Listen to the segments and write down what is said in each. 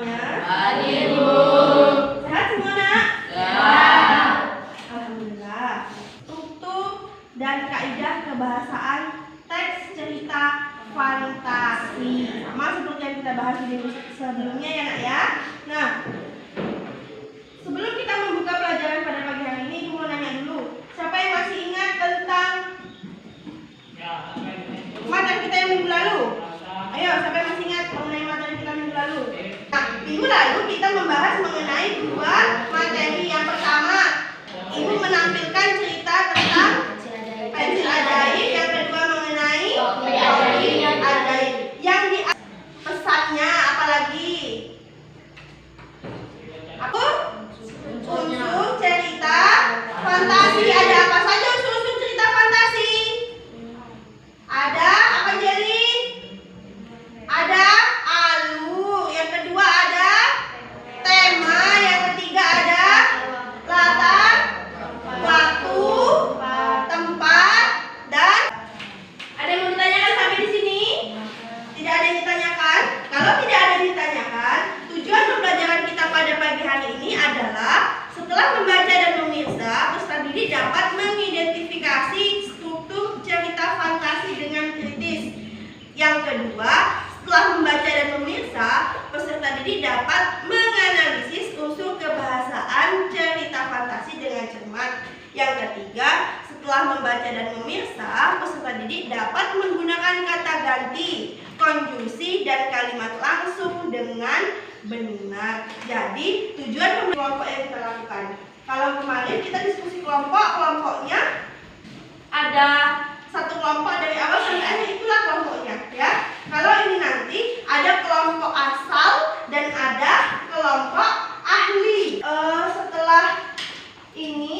semuanya? Baik, Bu. Sehat semua, Nak? Sehat. Alhamdulillah. Struktur dan kaidah kebahasaan teks cerita fantasi. Sama seperti yang kita bahas di sebelumnya ya, Nak ya. Nah, sebelum kita membuka pelajaran pada pagi hari ini, Ibu mau nanya dulu. Siapa yang masih ingat tentang materi kita yang minggu lalu? Ayo, siapa yang masih ingat mengenai materi kita minggu lalu? Nah, minggu lalu kita membahas mengenai dua materi. Yang pertama, Ibu menampilkan cerita tentang pensil ajaib. Yang kedua mengenai topi ajaib. Yang di pesannya apalagi? Aku unsur cerita fantasi. Ada apa saja unsur-unsur cerita fantasi? Ada apa, Jerry? Ada alur. Yang kedua ada tema. Yang ketiga ada latar, waktu, tempat, dan ada yang mau ditanyakan sampai di sini? Tidak ada yang ditanyakan? Kalau tidak ada yang ditanyakan, tujuan pembelajaran kita pada pagi hari ini adalah setelah membaca dan memirsa, peserta didik dapat mengidentifikasi struktur cerita fantasi dengan kritis. Yang kedua, setelah membaca dan memirsa, peserta didik dapat menganalisis unsur kebahasaan cerita fantasi dengan cermat. Yang ketiga, setelah membaca dan memirsa, peserta didik dapat menggunakan kata ganti, konjungsi, dan kalimat langsung dengan benar. Jadi, tujuan kelompok yang kita lakukan. Kalau kemarin kita diskusi kelompoknya ada satu kelompok dari awal sampai akhir, itulah kelompoknya ya. Kalau ini nanti ada kelompok asal dan ada kelompok ahli. Setelah ini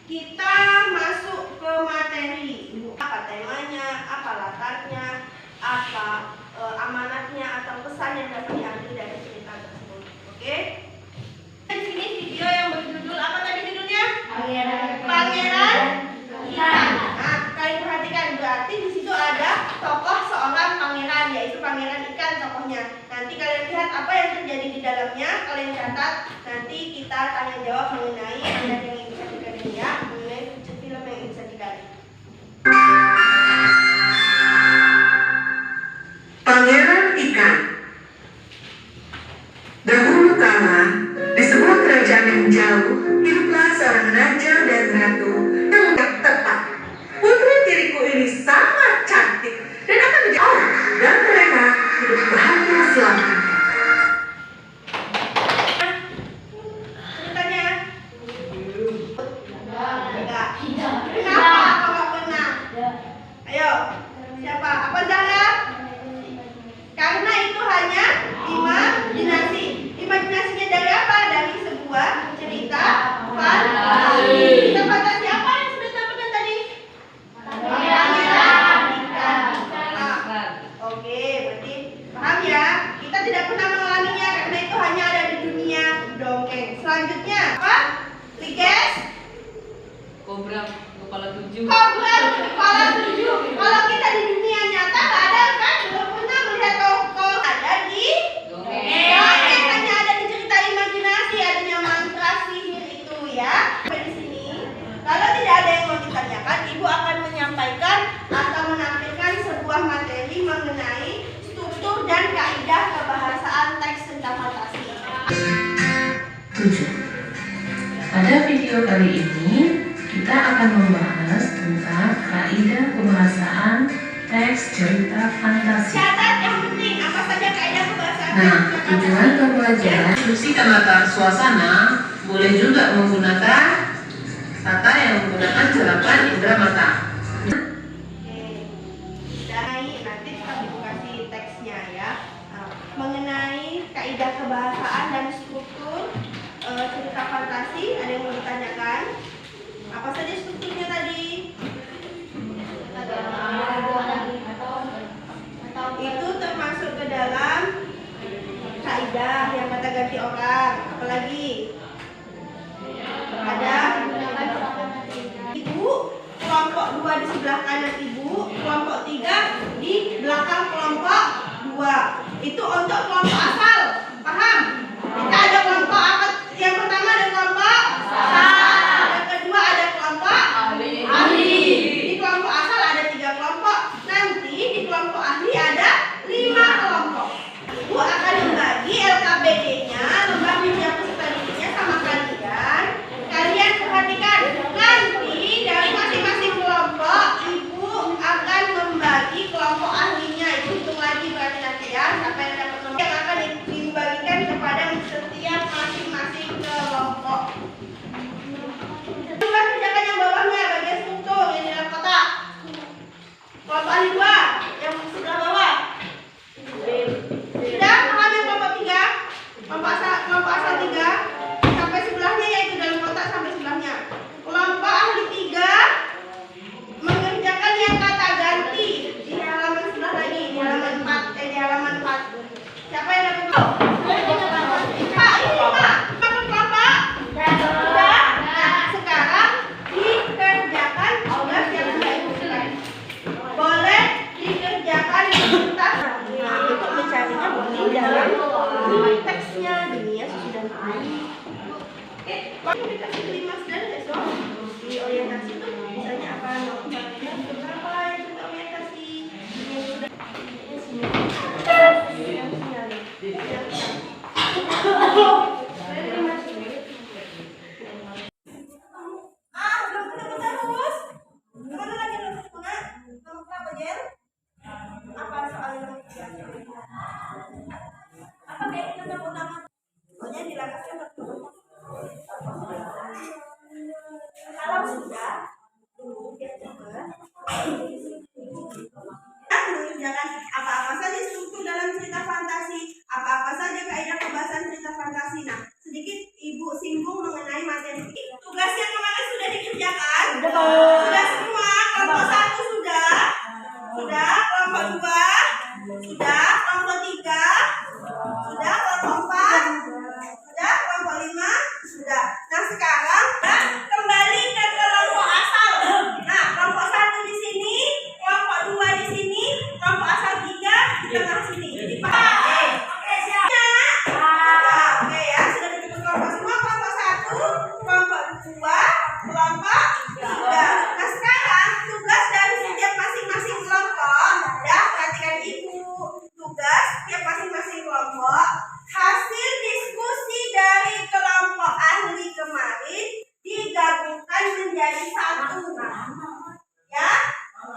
kita masuk ke materi. Apa temanya, apa latarnya, apa amanatnya atau pesan yang dapat diambil dari cerita tersebut. Oke? Di sini video yang berjudul apa tadi judulnya? Pangeran Ikan. Nah, kalian perhatikan, berarti di situ ada tokoh seorang pangeran, yaitu pangeran ikan tokohnya. Nanti kalian lihat apa yang terjadi di dalamnya, kalian catat. Nanti kita tanya jawab mengenai ayat yang ingin bisa digali ya, mengenai film yang ingin bisa digali. Pangeran Ikan. Dahulu kala, di sebuah kerajaan yang jauh, hiduplah seorang raja dan ratu yang tepat. Putri tiriku ini sangat cantik dan akan menjadi dan mereka hidup bahagia selamanya. Ceritanya? Enggak. Kenapa kalau benar? Ayo, siapa? Apa Zahra? Karena itu hanya imajinasi. Imajinasinya dari apa? Dari sebuah cerita fantasi. Cerita fantasi apa yang sudah dapatkan tadi? Pangeran Ikan. Oke, berarti paham ya? Kita tidak pernah mengalaminya karena itu hanya ada di dunia dongeng. Selanjutnya apa? Liges? Kobra kepala 7. Kobra kepala 7. Kalau kita di dunia nyata nggak ada kan? Belum pernah melihat tokoh ada di dongeng. Hanya ada di cerita imajinasi, adanya mantra sihir itu ya. Di sini, kalau tidak ada yang mau ditanyakan, Ibu akan menyampaikan atau menampilkan sebuah materi mengenai struktur dan kaidah kebahasaan teks cerita fantasi. 7. Pada video kali ini kita akan membahas tentang kaidah kebahasaan teks cerita fantasi. Catat yang penting, apa saja kaidah kebahasaan Nah, teks cerita tujuan fantasi? pembelajaran instruksi penata suasana boleh juga menggunakan kata yang menggunakan cerapan indera mata. Nanti kita kasih teksnya ya. Mengenai kaidah kebahasaan dan struktur cerita fantasi, ada yang mau ditanyakan? Apa saja strukturnya tadi? Itu termasuk ke dalam kaidah yang kata ganti orang. Apalagi? Ada ibu, kelompok 2 di sebelah kanan ibu, kelompok 3 di belakang kelompok 2. Itu untuk kelompok asal. kelompok asal 3 sampai sebelahnya, yaitu dalam kotak sampai sebelahnya. Kelompok ahli 3 mengerjakan yang kata ganti di halaman sebelah lagi, di halaman 4. Di halaman 4. Siapa yang dapat? Pak, ini Pak. Dapat kelompok? Sudah. Nah, sekarang dikerjakan tugas yang sudah Ibu berikan. Boleh dikerjakan sebentar. Nah, untuk mencarinya boleh dalam teksnya dunia susu dan air. Oke, Pak, dikasih 5 dan besok di orientasi itu misalnya apa? Berapa yang kita orientasi? Belum ketemu terus. Kemana lagi belum ketemu? Kamu kenapa, Jen? Apa soalnya? Apa kayak kita utama? Pokoknya dilakukan kalau sudah dulu biar cepat mengerjakan apa-apa saja struktur dalam cerita fantasi, apa-apa saja kaidah pembahasan cerita fantasi. Nah, sedikit Ibu singgung mengenai materi. Tugas yang kemarin sudah dikerjakan? Sudah semua. Kelompok 1 sudah? Sudah. Kelompok 2? Sudah. Kelompok 3? Sudah. Kelompok 4? Sudah. Kelompok 5? Sudah. Nah, sekarang kembali ke kelompok asal. Nah, kelompok 1 di sini, kelompok 2 di sini, kelompok asal 3 di tengah sini. Dipahami? Oke, siap. Oke ya, sudah disebut kelompok semua. Kelompok 1, kelompok 2, kelompok 3. Nah, sekarang tugas dari setiap masing-masing kelompok, ya, perhatikan Ibu. Tugas setiap masing-masing kelompok, hasil diskusi dari kelompok ahli kemarin digabungkan menjadi satu. Ya,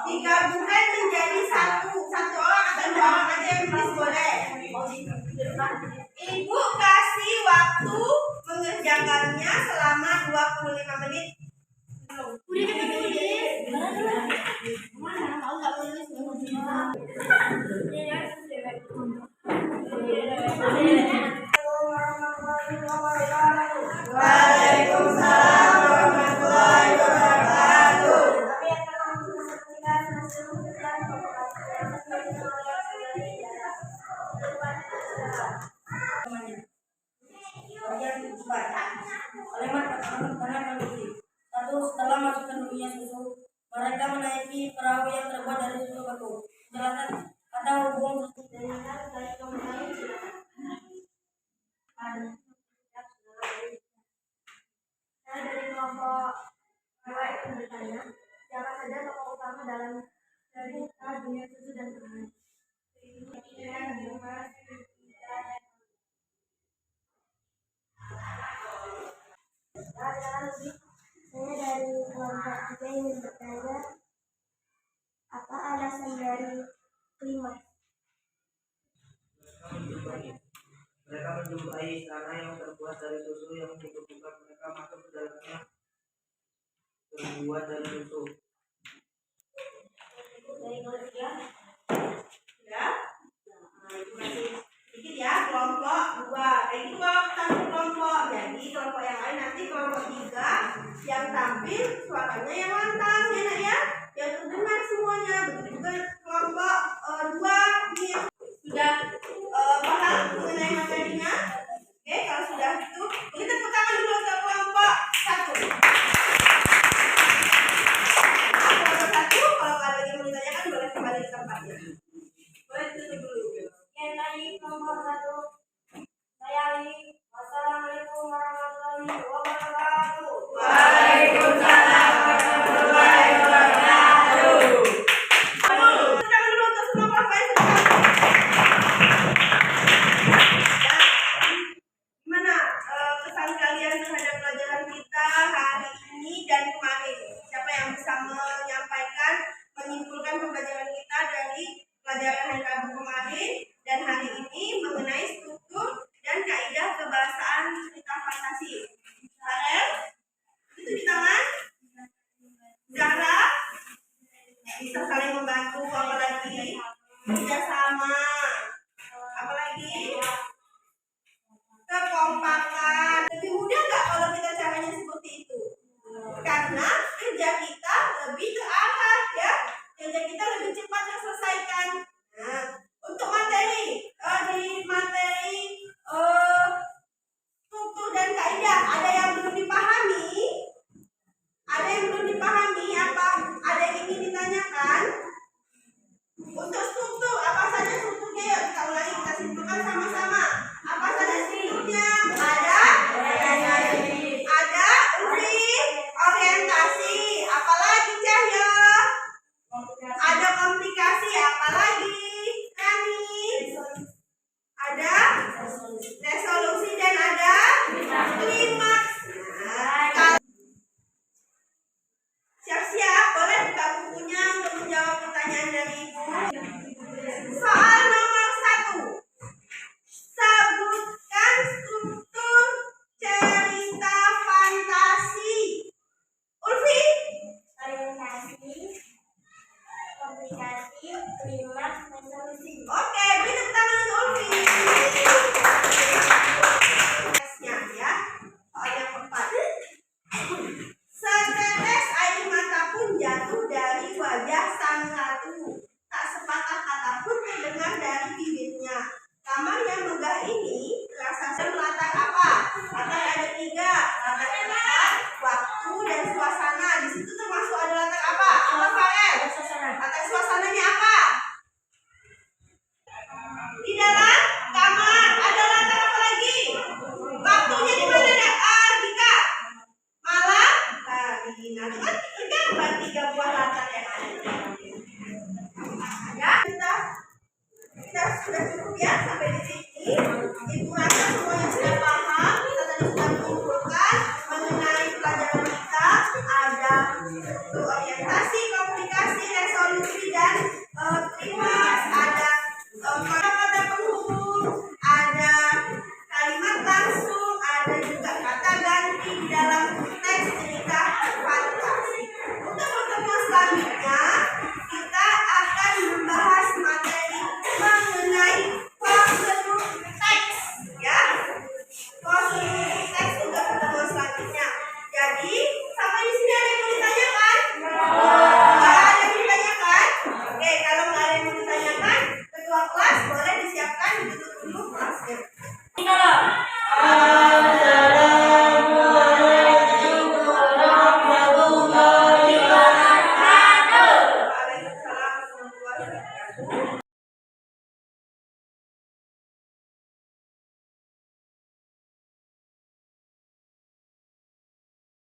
digabungkan menjadi satu. Satu orang atau 2 orang aja yang tulis boleh. Ibu kasih waktu mengerjakannya selama 25 menit. Udah kita tulis. Mana tahu enggak tulis. Waalaikumsalam warahmatullahi wabarakatuh. Setelah masuk ke dunia susu, mereka menaiki perahu yang terbuat dari susu beku. Jelaskan ada hubungan susu dari kemarin. Saya dari kelompok 2 itu bertanya, siapa saja tokoh utama dalam cerita dunia susu dan kemarin. Saya dari kelompok 3 ingin bertanya, apa alasan dari kelima? Mereka menjumpai istana yang terbuat dari susu yang dibuka. Mereka masuk ke dalamnya terbuat dari susu. Ya, nah, itu masih sedikit ya. Kelompok 2 itu kalau satu kelompok, jadi kelompok yang lain nanti kelompok 3 yang tampil suaranya yang lantang ya nak ya, yang terdengar semuanya. Begitu juga kelompok 2 ini sudah paham mengenai materinya. Oke, kalau sudah itu beri tepuk tangan dulu untuk kelompok 1. Kelompok 1 kalau ada yang mau ditanyakan boleh kembali ke tempatnya. Boleh tutup dulu. Yang tadi kelompok 1 saya Ali. Wassalamualaikum warahmatullahi wabarakatuh. Waalaikumsalam warahmatullahi wabarakatuh. Tangan dulu untuk semua kelompok yang sudah gimana kesan kalian terhadap pelajaran kita hari ini dan kemarin? Siapa yang bisa menyampaikan, menyimpulkan pembelajaran kita dari pelajaran hari Rabu kemarin dan hari ini mengenai struktur dan kaidah kebahasaan cerita fantasi?